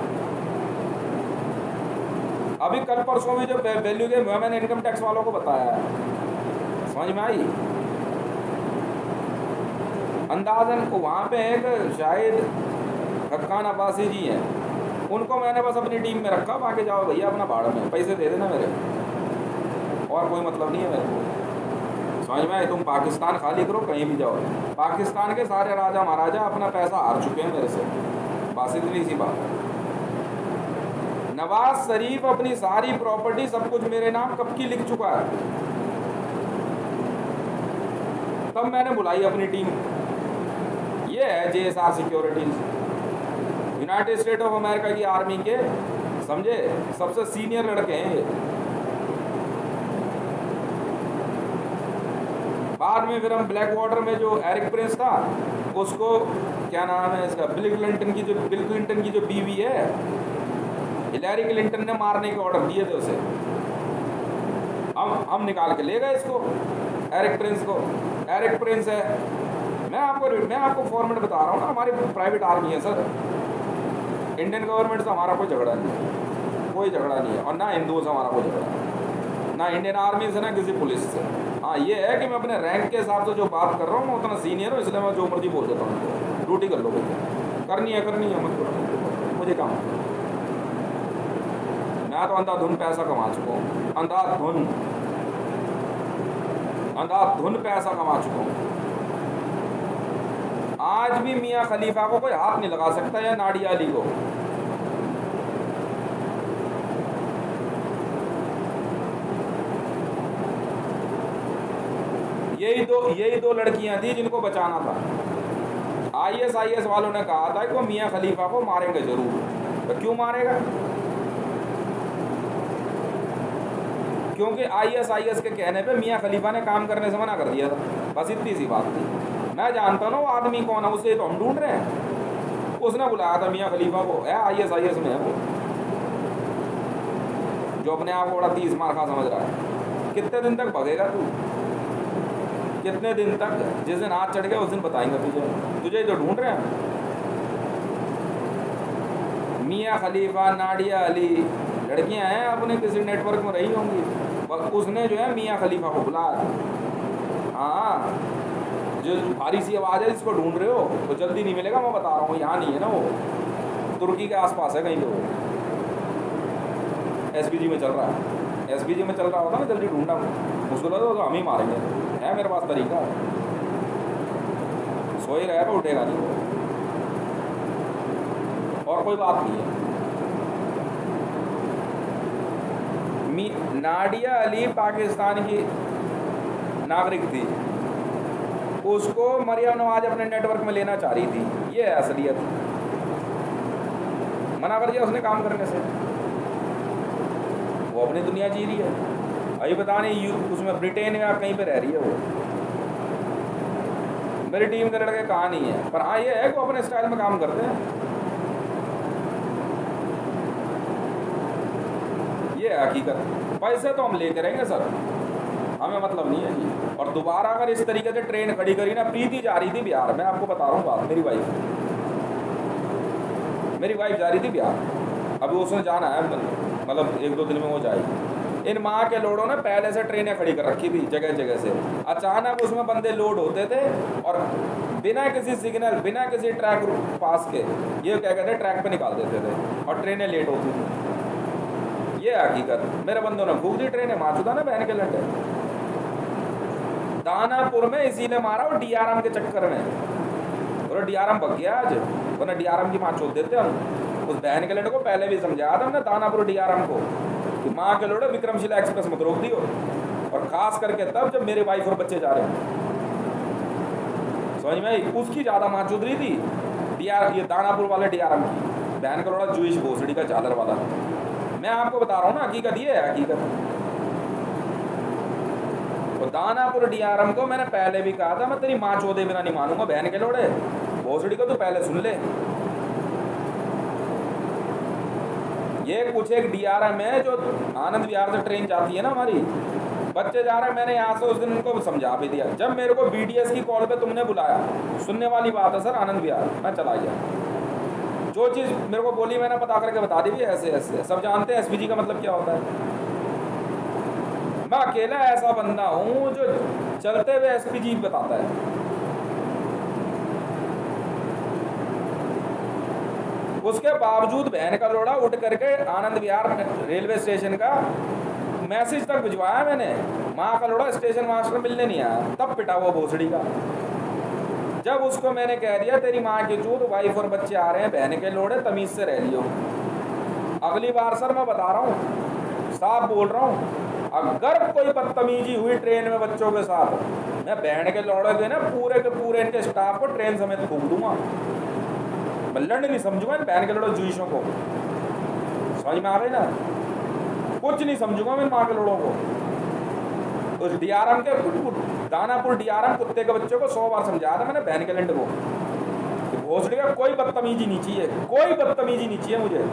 अभी कल परसों में जो वैल्यू के मैंने इनकम टैक्स वालों को बताया है, समझ में आई? अंदाजन को वहाँ पे एक शायद हक्कान अब्बासी जी हैं, उनको मैंने बस अपनी टीम में रखा, बाकी जाओ भैया अपना भाड़ में पैसे दे देना मेरे, और कोई मतलब नहीं है मेरे को, समझ में आए? तुम पाकिस्तान खाली करो, कहीं भी जाओ, पाकिस्तान के सारे राजा महाराजा अपना पैसा हार चुके हैं मेरे से, बस इतनी सी बात है। नवाज शरीफ अपनी सारी प्रॉपर्टी सब कुछ मेरे नाम कब की लिख चुका है, तब मैंने बुलाई अपनी टीम। ये है JSR securities, United state of America की आर्मी के, समझे, सबसे सीनियर लड़के हैं ये। बाद में फिर हम ब्लैक वाटर में जो एरिक प्रिंस था, उसको क्या नाम है इसका, बिल क्लिंटन की जो बीवी है हिलैरी क्लिंटन ने मारने के ऑर्डर दिए थे उसे, हम निकाल के ले गए इसको, एरिक प्रिंस को। एरिक प्रिंस है, मैं आपको फॉर्मेट बता रहा हूँ ना, हमारी प्राइवेट आर्मी है सर, इंडियन गवर्नमेंट से हमारा कोई झगड़ा नहीं है, कोई झगड़ा नहीं है, और ना हिंदुओं से हमारा कोई झगड़ा है, ना इंडियन आर्मी से, ना किसी पुलिस से। हाँ ये है कि मैं अपने रैंक के हिसाब से जो बात कर रहा हूँ मैं उतना सीनियर हूँ, इसलिए मैं जो मर्जी बोल देता हूँ, ड्यूटी कर लो भैया, करनी है मत करो, मुझे काम। मैं तो अंधाधुन पैसा कमा चुका हूँ, अंधाधुन पैसा कमा चुका हूँ। आज भी मियाँ खलीफा को कोई हाथ नहीं लगा सकता, या नाडिया अली को। यही दो लड़कियां थी जिनको बचाना था। ISIS वालों ने कहा था कि वो मियाँ खलीफा को मारेंगे जरूर, तो क्यों मारेगा? क्योंकि ISIS के कहने पे मियाँ खलीफा ने काम करने से मना कर दिया था, बस इतनी सी बात थी। मैं जानता हूँ ना वो आदमी कौन है, उसे तो हम ढूंढ रहे हैं। उसने बुलाया था मियाँ खलीफा को, है ISIS में है वो, जो अपने आप को बड़ा 30 मार खा समझ रहा है। कितने दिन तक भगेगा तू, कितने दिन तक? जिस दिन हाथ चढ़ गया उस दिन बताएंगे तुझे तो ढूंढ रहे हैं। मियाँ खलीफा, नाडिया अली लड़कियां हैं, अपने किसी नेटवर्क में रही होंगी, उसने जो है मियाँ खलीफा को बुलाया। हाँ, जो भारी सी आवाज़ है जिसको ढूंढ रहे हो, तो जल्दी नहीं मिलेगा, मैं बता रहा हूँ, यहाँ नहीं है ना वो, तुर्की के आसपास है कहीं पे, वो SPG में चल रहा है, SPG में चल रहा होता ना, जल्दी ढूंढना मुझको लगा तो हम ही मारेंगे, है मेरे पास तरीका, सो ही रहेगा, उठेगा नहीं, और कोई बात नहीं है। नाडिया अली पाकिस्तान की नागरिक थी, उसको मरियम नवाज अपने नेटवर्क में लेना चाह रही थी, ये है असलियत। मना कर दिया उसने काम करने से, वो अपनी दुनिया जी रही है, अभी पता नहीं उसमें ब्रिटेन या कहीं पे रह रही है वो। मेरी टीम के लड़के कहाँ नहीं है, पर हाँ ये है कि वो अपने स्टाइल में काम करते हैं, ये है हकीकत। पैसे तो हम लेते रहेंगे सर, हमें मतलब नहीं है जी। और दोबारा अगर इस तरीके से ट्रेन खड़ी करी ना, प्रीति जा रही थी बिहार, मैं आपको बता रहा हूँ बात, मेरी वाइफ जा रही थी बिहार, अभी उसने जाना है, मतलब 1-2 दिन में वो जाएगी। इन माँ के लोडों ने पहले से ट्रेनें खड़ी कर रखी थी जगह जगह से, अचानक उसमें बंदे लोड होते थे और बिना किसी सिग्नल, बिना किसी ट्रैक पास के, ये क्या कहते हैं, ट्रैक पे निकाल देते थे और ट्रेनें लेट होती थी। ये हकीकत, मेरे बंदों ने भूख दी ट्रेनें, माचुदा ना बहन के लड्डे। दानापुर में इसीलिए मारा वो DRM के चक्कर में, और DRM भग गया आज, वरना DRM की माँ चोद देते हम। उस बहन के लड़े को पहले भी समझाया था हमने दानापुर DRM को कि माँ के लोड़े विक्रमशिला एक्सप्रेस मत रोक दियो, और खास करके तब जब मेरे वाइफ और बच्चे जा रहे हैं, समझ में? उसकी ज़्यादा माँ चुद रही थी ये दानापुर वाले DRM की, बहन का लोड़ा जूश भोसड़ी का चादर वाला। मैं आपको बता रहा हूँ ना, हकीकत ये है, हकीकत। तो दानापुर DRM को मैंने पहले भी कहा था, मैं तेरी माँ चोदे बिना नहीं मानूंगा, बहन के लोड़े भोसड़ी को तो पहले सुन ले। ये कुछ एक DRM है जो आनंद विहार से ट्रेन जाती है ना हमारी, बच्चे जा रहे हैं, मैंने यहाँ से उस दिन उनको समझा भी दिया। जब मेरे को BDS की कॉल पे तुमने बुलाया, सुनने वाली बात है सर, आनंद विहार मैं चला गया, जो चीज़ मेरे को बोली मैंने पता करके बता दी भी, ऐसे ऐसे सब जानते हैं एसपीजी का मतलब क्या होता है। मैं अकेला ऐसा बंदा हूँ जो चलते हुए एसपीजी बताता है। उसके बावजूद बहन का लोड़ा उठ करके आनंद विहार रेलवे स्टेशन का मैसेज तक भिजवाया मैंने, माँ का लोड़ा स्टेशन मास्टर मिलने नहीं आया, तब पिटा वो भोसड़ी का। जब उसको मैंने कह दिया तेरी माँ की चूत, वाइफ और बच्चे आ रहे हैं, बहन के लोड़े तमीज से रह लियो। अगली बार सर मैं बता रहा हूँ, साफ बोल रहा हूँ, अगर कोई बदतमीजी हुई ट्रेन में बच्चों के साथ, मैं बहन के लोड़े के ना पूरे के पूरे इनके स्टाफ को ट्रेन समेत फूंक दूंगा। मैं लड़ नहीं समझूंगा इन बहन के लोड़ों जुइशों को, समझ में आ गई ना? कुछ नहीं समझूंगा मैं माँ के लोड़ों को। उस डीआरएम के दानापुर डीआरएम कुत्ते के बच्चे को 100 बार समझाया था मैंने, बहन के लंड को, भोसड़ी का कोई बदतमीजी नहीं चाहिए, कोई बदतमीजी नहीं चाहिए मुझे।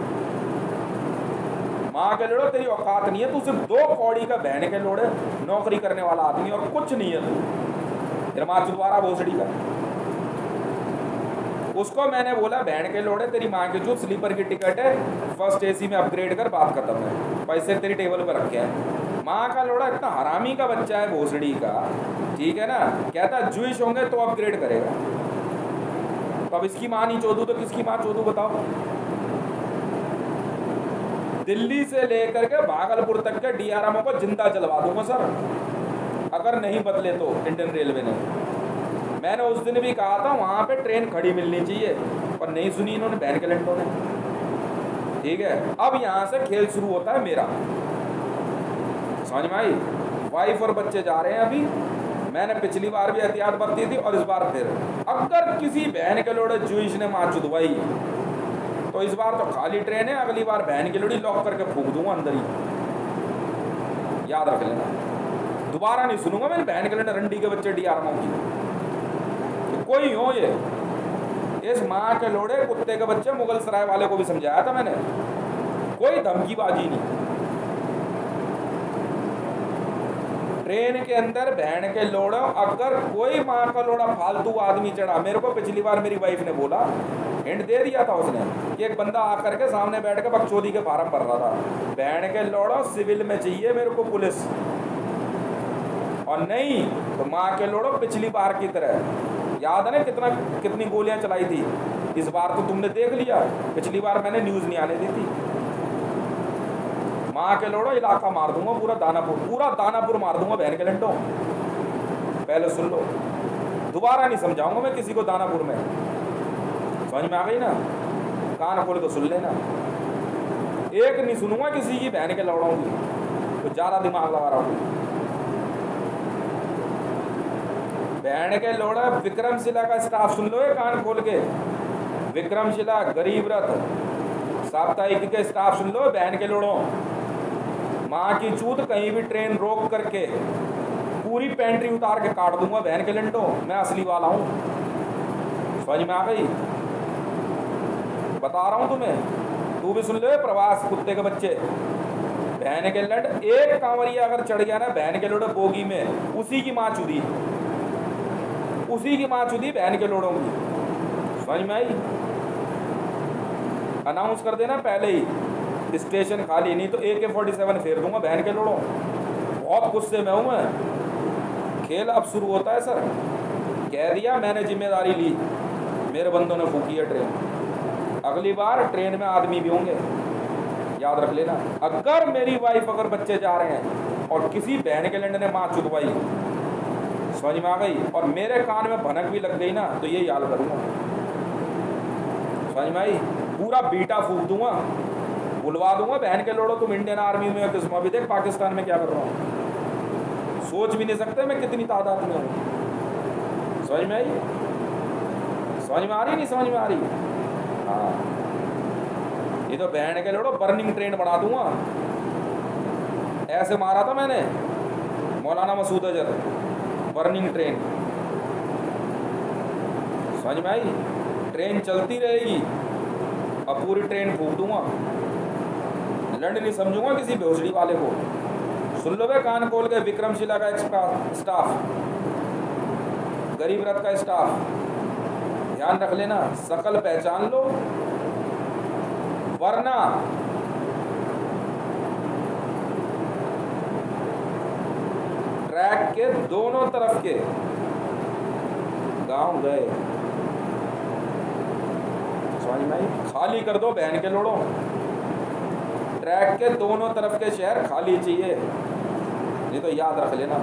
माँ के लोड़े तेरी औकात नहीं है, तू सिर्फ 2 कौड़ी का बहन के लोड़े नौकरी करने वाला आदमी और कुछ नहीं है तू, फिर माँ दोबारा भोसड़ी का। उसको मैंने बोला बहन के लोड़े तेरी माँ की चूत, स्लीपर की टिकट है, फर्स्ट एसी में अपग्रेड कर, बात खत्म है, पैसे तेरी टेबल पर रखे हैं। माँ का लोड़ा इतना हरामी का बच्चा है भोसड़ी का, ठीक है ना, कहता जूइश होंगे तो अपग्रेड करेगा। तो अब इसकी माँ नहीं चोदू तो किसकी माँ चोदू बताओ? दिल्ली से लेकर के भागलपुर तक के डीआरएमओ को जिंदा जलवा दूंगा सर, अगर नहीं बदले तो इंडियन रेलवे ने। मैंने उस दिन भी कहा था वहां पे ट्रेन खड़ी मिलनी चाहिए, पर नहीं सुनी इन्होंने, बहन के लंडों ने। ठीक है, अब यहां से खेल शुरू होता है मेरा, समझ में आई? वाइफ और बच्चे जा रहे हैं अभी, मैंने पिछली बार भी एहतियात बरती थी और इस बार फिर, अगर किसी बहन के लोड़े जुइश ने माँ चुदवाई तो इस बार तो खाली ट्रेन है, अगली बार बहन की लोड़ी लॉक करके फूंक दूंगा अंदर ही, याद रख लेना। दोबारा नहीं सुनूंगा मैं बहन के लोड़े रंडी के बच्चे डीआरएमओ की, तो कोई हो ये। इस माँ के लोड़े कुत्ते के बच्चे मुगल सराय वाले को भी समझाया था मैंने, कोई धमकीबाजी नहीं। ट्रेन के अंदर बहन के लोड़ा, अगर कोई माँ का लोड़ा फालतू आदमी चढ़ा, मेरे को पिछली बार मेरी वाइफ ने बोला, हिंट दे दिया था उसने कि एक बंदा आकर के सामने बैठ के बकचोदी के फार्म भर रहा था, बहन के लोड़ा सिविल में चाहिए मेरे को पुलिस, और नहीं तो माँ के लोड़ो पिछली बार की तरह, याद है ना कितनी गोलियां चलाई थी, इस बार तो तुमने देख लिया, पिछली बार मैंने न्यूज़ नहीं आने दी थी। माँ के लोड़ो इलाका मार दूंगा, पूरा दानापुर मार दूंगा बहन के लंडों, पहले सुन लो, दोबारा नहीं समझाऊंगा मैं किसी को दानापुर में, समझ में आ गई ना? कान खोल के सुन लेना, एक नहीं सुनूंगा किसी की बहन के लौड़ों की, तो ज़्यादा दिमाग लगा रहा हूँ। बहन के लोड़ा विक्रमशिला का स्टाफ सुन लो, कान खोल के, विक्रमशिला, गरीब रथ, साप्ताहिक के स्टाफ सुन लो, बहन के लोड़ों, माँ की चूत कहीं भी ट्रेन रोक करके पूरी पेंट्री उतार के काट दूंगा बहन के लंटो, मैं असली वाला हूँ, समझ में आ गई? बता रहा हूँ तुम्हें, तू भी सुन ले प्रवास कुत्ते के बच्चे, बहन के लंड, एक कांवरिया अगर चढ़ गया ना बहन के लोड़े बोगी में, उसी की माँ चुदी, बहन के लोड़ों की, समझ में आई? अनाउंस कर देना पहले ही, स्टेशन खाली, नहीं तो AK-47 फेर दूंगा बहन के लोड़ों। बहुत गुस्से में हूँ मैं, खेल अब शुरू होता है सर, कह दिया मैंने जिम्मेदारी ली, मेरे बंदों ने फूकी है ट्रेन, अगली बार ट्रेन में आदमी भी होंगे, याद रख लेना। अगर मेरी वाइफ अगर बच्चे जा रहे हैं और किसी बहन के लंड ने माँ चुदवाई, समझ में आ गई, और मेरे कान में भनक भी लग गई ना, तो ये याद करूँगा, समझ में आई? पूरा बीटा फूक दूंगा, बुलवा दूंगा बहन के लोड़ो, तुम इंडियन आर्मी में हो किस्म, अभी देख पाकिस्तान में क्या कर रहा हूँ, सोच भी नहीं सकते मैं कितनी तादाद में हूँ, समझ में आई? समझ में आ रही नहीं समझ में आ रही? हाँ, ये तो बहन के लोड़ो बर्निंग ट्रेन बना दूंगा, ऐसे मारा था मैंने मौलाना मसूद अजहर, बर्निंग ट्रेन, समझ में आई? ट्रेन चलती रहेगी, अब पूरी ट्रेन फूक दूंगा, लंड नहीं समझूंगा किसी बेहोसड़ी वाले को। सुन लो बे कान खोल के, विक्रमशिला का स्टाफ, गरीब रथ का स्टाफ, ध्यान रख लेना, शकल पहचान लो, वरना ट्रैक के दोनों तरफ के गांव गए, समझ में आई? खाली कर दो बहन के लोड़ो, ट्रैक के दोनों तरफ के शहर खाली चाहिए। ये तो याद रख लेना,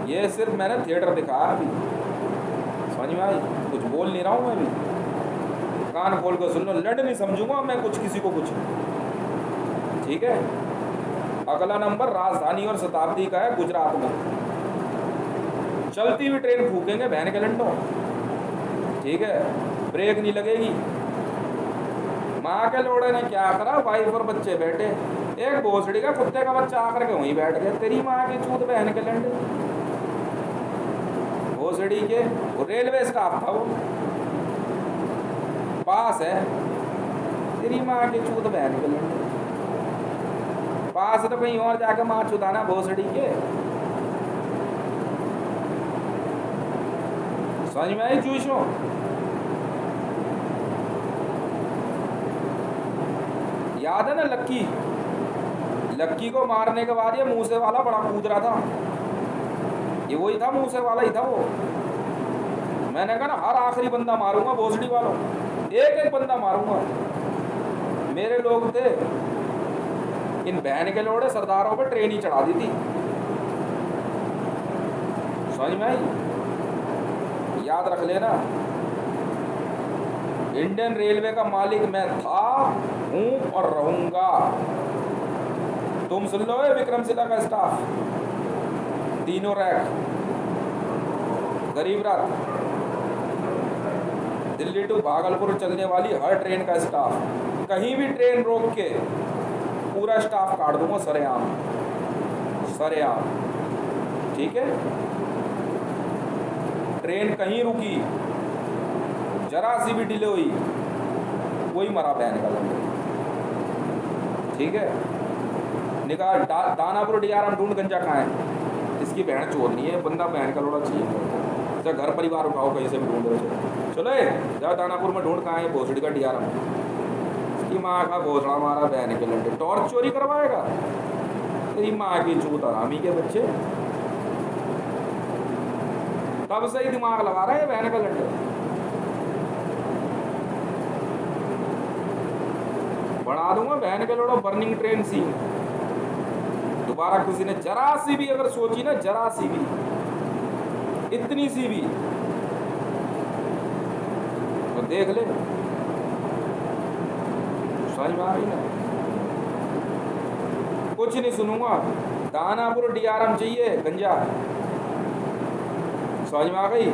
ये सिर्फ मैंने थिएटर दिखाया अभी, समझ में आई? कुछ बोल नहीं रहा हूँ मैं अभी, कान खोल कर सुन लो। लड़ नहीं समझूंगा मैं कुछ किसी को कुछ, ठीक है? अगला नंबर राजधानी और शताब्दी का है गुजरात में, चलती हुई ट्रेन फूकेंगे बहन के लंडो, ठीक है? ब्रेक नहीं लगेगी। माँ के लोड़े ने क्या करा, वाइफ और बच्चे बैठे, एक भोसड़ी का कुत्ते का बच्चा आकर के वहीं बैठ गया। तेरी माँ की चूत बहन के लंडे, भोसड़ी के। वो रेलवे स्टाफ था, वो पास है। तेरी माँ की चूत बहन के लंडे, पास तो कहीं और जाकर माँ चुदाना भोसड़ी के। समझ में आई चूशो? याद है ना लक्की, लक्की को मारने के बाद ये मूसे वाला बड़ा कूद रहा था, ये वही था, मूसे वाला ही था वो। मैंने कहा ना हर आखिरी बंदा मारूंगा भोसड़ी वालों, एक एक बंदा मारूंगा। मेरे लोग थे, इन बहन के लोड़े सरदारों पर ट्रेन ही चढ़ा दी थी, समझ में आई? याद रख लेना, इंडियन रेलवे का मालिक मैं था, हूं और रहूंगा। तुम सुन लो विक्रमशिला का स्टाफ, तीनों रैक, गरीब रात, दिल्ली टू भागलपुर चलने वाली हर ट्रेन का स्टाफ, कहीं भी ट्रेन रोक के पूरा स्टाफ काट दूंगा सरेआम, सरेआम, ठीक है? ट्रेन कहीं रुकी, जरा सी भी डिले हुई, कोई मरा बहन का लंडे, ठीक है? निकाल दानापुर DRM ढूंढ गंजा कहाँ है, इसकी बहन छोड़नी है, बंदा बहन का लोड़ा चाहिए। तो घर परिवार उठाओ कहीं से भी ढूंढ रहे, चलो जा दानापुर में ढूंढ कहाँ है भोसड़ी का DRM, इसकी माँ का घोसड़ा मारा बहन के लंडे, टॉर्च चोरी करवाएगा, तेरी माँ की चूत हरामी के बच्चे। तब से ही दिमाग लगा रहे हैं बहन का लंडे। बढ़ा दूंगा बहन के लोड़ो बर्निंग ट्रेन सीन। दोबारा किसी ने जरा सी भी अगर सोची ना, जरा सी भी, इतनी सी भी, तो देख ले, समझ में आ रही ना? कुछ नहीं सुनूंगा, दानापुर DRM चाहिए गंजा, समझ में आ गई?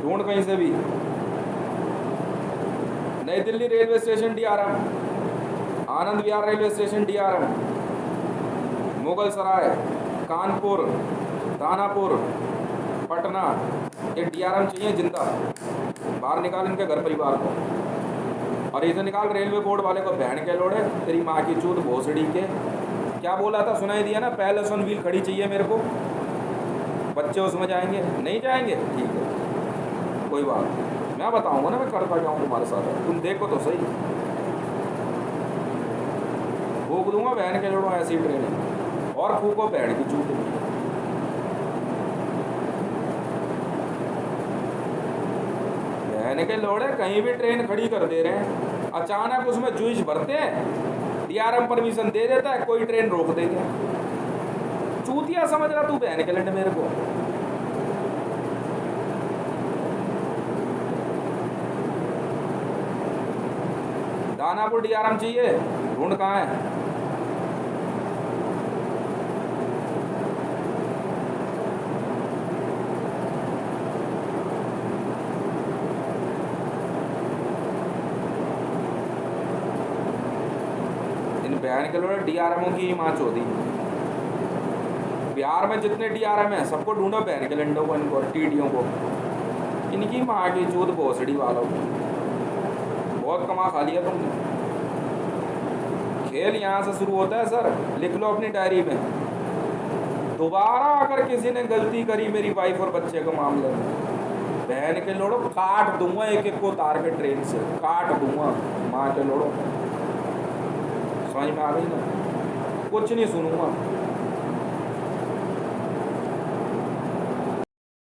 ढूंढ कहीं से भी। नई Delhi railway station DRM, Anand Vihar railway station DRM, Mughal सराय, कानपुर, दानापुर, पटना, ये DRM चाहिए जिंदा। बाहर निकाल इनके घर परिवार को, और इसे निकाल रेलवे बोर्ड वाले को बहन के लोड़े, तेरी माँ की चूत भोसड़ी के। क्या बोला था, सुनाई दिया ना? पैलेस ऑन व्हील खड़ी चाहिए मेरे को, बच्चे उसमें जाएंगे, नहीं जाएंगे, ठीक है, कोई बात नहीं, मैं बताऊंगा ना मैं करता क्या हूँ तुम्हारे साथ, तुम देखो तो सही। फूक दूंगा बहन के लोड़ो ऐसी ट्रेन, और फूको बहन की चूत। बहन के लोड़े कहीं भी ट्रेन खड़ी कर दे रहे हैं, अचानक उसमें जुइस भरते हैं, DRM परमिशन दे देता है, कोई ट्रेन रोक देंगे। चूतिया समझ रहा तू बहन के लंडे मेरे को? दानापुर DRM चाहिए, ढूंढ कहाँ है? इन बहन के लोग DRMों की माँ चोदी। बिहार में जितने DRM हैं सबको ढूंढो बहन के लंडों को, इनको TDO को, इनकी माँ की चूत भोसड़ी वालों को। बहुत कमा खा लिया तुमने। खेल यहाँ से शुरू होता है सर, लिख लो अपनी डायरी में। दोबारा अगर किसी ने गलती करी मेरी वाइफ और बच्चे के मामले में, बहन के लोड़ो काट दूंगा एक एक को उतार के ट्रेन से, काट दूंगा माँ के लोड़ो। समझ में आ गई ना? कुछ नहीं सुनूंगा।